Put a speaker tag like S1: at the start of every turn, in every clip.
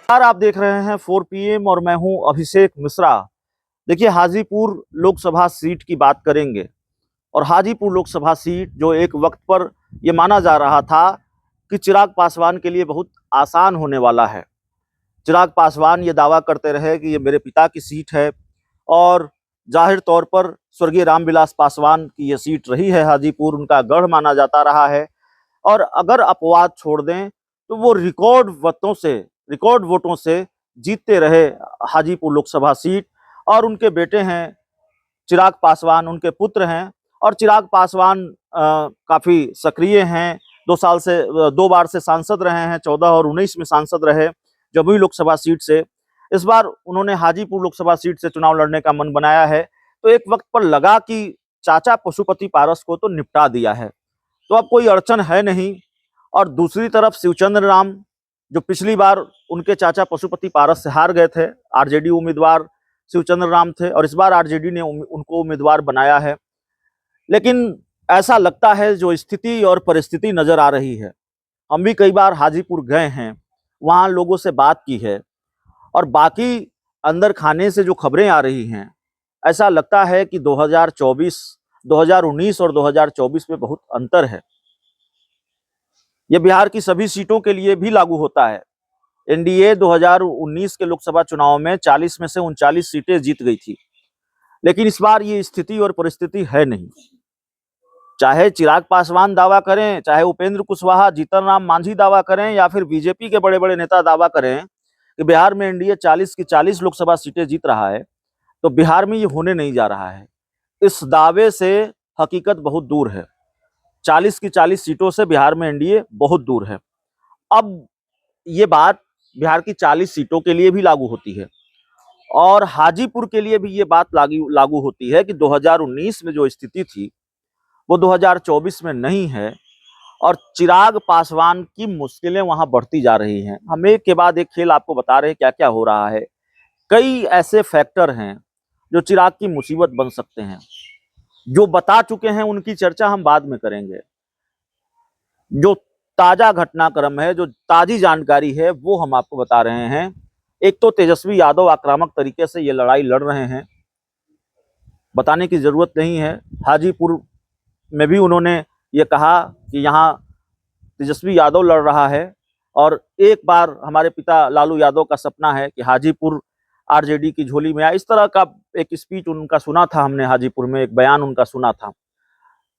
S1: यार आप देख रहे हैं 4 PM और मैं हूं अभिषेक मिश्रा। देखिए, हाजीपुर लोकसभा सीट की बात करेंगे। और हाजीपुर लोकसभा सीट जो एक वक्त पर यह माना जा रहा था कि चिराग पासवान के लिए बहुत आसान होने वाला है। चिराग पासवान ये दावा करते रहे कि ये मेरे पिता की सीट है और जाहिर तौर पर स्वर्गीय रामविलास पासवान की ये सीट रही है। हाजीपुर उनका गढ़ माना जाता रहा है और अगर अपवाद छोड़ दें तो वो रिकॉर्ड वोटों से जीतते रहे हाजीपुर लोकसभा सीट। और उनके बेटे हैं चिराग पासवान, उनके पुत्र हैं। और चिराग पासवान काफी सक्रिय हैं। 2 बार से सांसद रहे हैं, 14 और 19 में सांसद रहे जमुई लोकसभा सीट से। इस बार उन्होंने हाजीपुर लोकसभा सीट से चुनाव लड़ने का मन बनाया है। तो एक वक्त पर लगा कि चाचा पशुपति पारस को तो निपटा दिया है, तो अब कोई अड़चन है नहीं। और दूसरी तरफ शिवचंद्र राम, जो पिछली बार उनके चाचा पशुपति पारस से हार गए थे, आरजेडी उम्मीदवार शिवचंद्र राम थे और इस बार आरजेडी ने उनको उम्मीदवार बनाया है। लेकिन ऐसा लगता है जो स्थिति और परिस्थिति नजर आ रही है, हम भी कई बार हाजीपुर गए हैं, वहाँ लोगों से बात की है और बाकी अंदर खाने से जो खबरें आ रही हैं, ऐसा लगता है कि 2019 और 2024 में बहुत अंतर है। यह बिहार की सभी सीटों के लिए भी लागू होता है। एनडीए 2019 के लोकसभा चुनाव में 40 में से 39 सीटें जीत गई थी, लेकिन इस बार ये स्थिति और परिस्थिति है नहीं। चाहे चिराग पासवान दावा करें, चाहे उपेंद्र कुशवाहा, जीतन राम मांझी दावा करें या फिर बीजेपी के बड़े बड़े नेता दावा करें कि बिहार में एनडीए 40 की 40 लोकसभा सीटें जीत रहा है, तो बिहार में ये होने नहीं जा रहा है। इस दावे से हकीकत बहुत दूर है। 40 की 40 सीटों से बिहार में एनडीए बहुत दूर है। अब ये बात बिहार की 40 सीटों के लिए भी लागू होती है और हाजीपुर के लिए भी ये बात लागू होती है कि 2019 में जो स्थिति थी वो 2024 में नहीं है और चिराग पासवान की मुश्किलें वहां बढ़ती जा रही हैं। हम एक के बाद एक खेल आपको बता रहे हैं क्या क्या हो रहा है। कई ऐसे फैक्टर हैं जो चिराग की मुसीबत बन सकते हैं। जो बता चुके हैं उनकी चर्चा हम बाद में करेंगे। जो ताजा घटनाक्रम है, जो ताजी जानकारी है, वो हम आपको बता रहे हैं। एक तो तेजस्वी यादव आक्रामक तरीके से ये लड़ाई लड़ रहे हैं, बताने की जरूरत नहीं है। हाजीपुर में भी उन्होंने ये कहा कि यहाँ तेजस्वी यादव लड़ रहा है और एक बार हमारे पिता लालू यादव का सपना है कि हाजीपुर आरजेडी की झोली में आए। इस तरह का एक स्पीच उनका सुना था हमने, हाजीपुर में एक बयान उनका सुना था।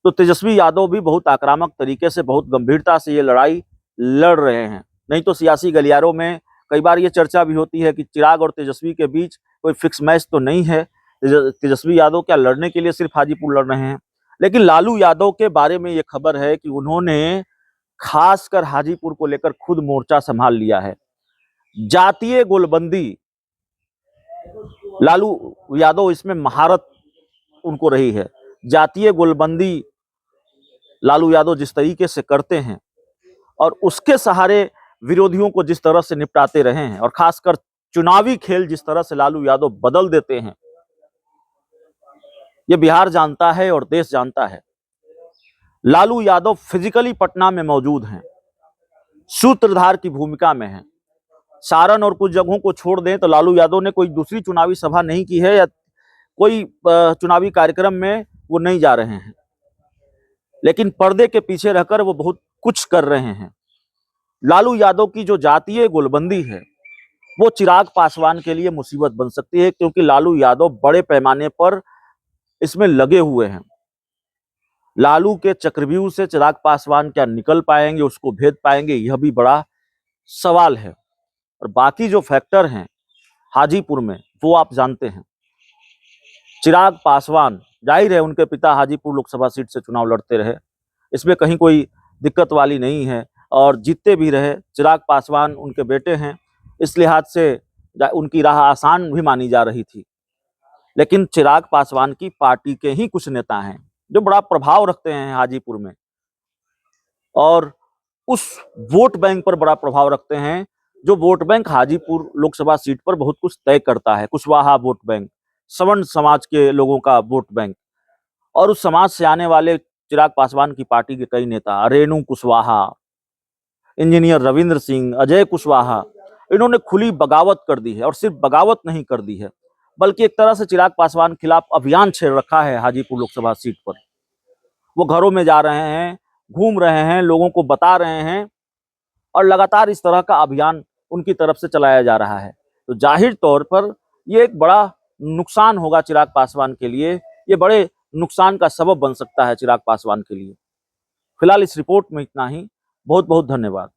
S1: तो तेजस्वी यादव भी बहुत आक्रामक तरीके से, बहुत गंभीरता से ये लड़ाई लड़ रहे हैं। नहीं तो सियासी गलियारों में कई बार ये चर्चा भी होती है कि चिराग और तेजस्वी के बीच कोई फिक्स मैच तो नहीं है। तेजस्वी यादव क्या लड़ने के लिए सिर्फ हाजीपुर लड़ रहे हैं? लेकिन लालू यादव के बारे में ये खबर है कि उन्होंने खासकर हाजीपुर को लेकर खुद मोर्चा संभाल लिया है। जातीय गोलबंदी, लालू यादव इसमें महारत उनको रही है। जातीय गोलबंदी लालू यादव जिस तरीके से करते हैं और उसके सहारे विरोधियों को जिस तरह से निपटाते रहे हैं और खासकर चुनावी खेल जिस तरह से लालू यादव बदल देते हैं, ये बिहार जानता है और देश जानता है। लालू यादव फिजिकली पटना में मौजूद हैं, सूत्रधार की भूमिका में हैं। सारण और कुछ जगहों को छोड़ दें तो लालू यादव ने कोई दूसरी चुनावी सभा नहीं की है या कोई चुनावी कार्यक्रम में वो नहीं जा रहे हैं, लेकिन पर्दे के पीछे रहकर वो बहुत कुछ कर रहे हैं। लालू यादव की जो जातीय गोलबंदी है वो चिराग पासवान के लिए मुसीबत बन सकती है, क्योंकि लालू यादव बड़े पैमाने पर इसमें लगे हुए हैं। लालू के चक्रव्यूह से चिराग पासवान क्या निकल पाएंगे, उसको भेद पाएंगे, यह भी बड़ा सवाल है। और बाकी जो फैक्टर हैं हाजीपुर में वो आप जानते हैं। चिराग पासवान, जाहिर है उनके पिता हाजीपुर लोकसभा सीट से चुनाव लड़ते रहे, इसमें कहीं कोई दिक्कत वाली नहीं है। और जीतते भी रहे। चिराग पासवान उनके बेटे हैं, इस लिहाज से उनकी राह आसान भी मानी जा रही थी। लेकिन चिराग पासवान की पार्टी के ही कुछ नेता हैं जो बड़ा प्रभाव रखते हैं हाजीपुर में और उस वोट बैंक पर बड़ा प्रभाव रखते हैं, जो vote bank Hajipur Lok Sabha seat पर बहुत कुछ तय करता है। कुशवाहा वोट बैंक, सवर्ण समाज के लोगों का वोट बैंक, और उस समाज से आने वाले चिराग पासवान की पार्टी के कई नेता, रेणु कुशवाहा, इंजीनियर रविंद्र सिंह, अजय कुशवाहा, इन्होंने खुली बगावत कर दी है, और सिर्फ बगावत नहीं कर दी है बल्कि एक तरह से चिराग पासवान के खिलाफ अभियान छेड़ रखा है हाजीपुर लोकसभा सीट पर। वो घरों में जा रहे हैं, घूम रहे हैं, लोगों को बता रहे हैं, और लगातार इस तरह का अभियान उनकी तरफ से चलाया जा रहा है। तो जाहिर तौर पर ये एक बड़ा नुकसान होगा चिराग पासवान के लिए, ये बड़े नुकसान का सबब बन सकता है चिराग पासवान के लिए। फिलहाल इस रिपोर्ट में इतना ही। बहुत बहुत धन्यवाद।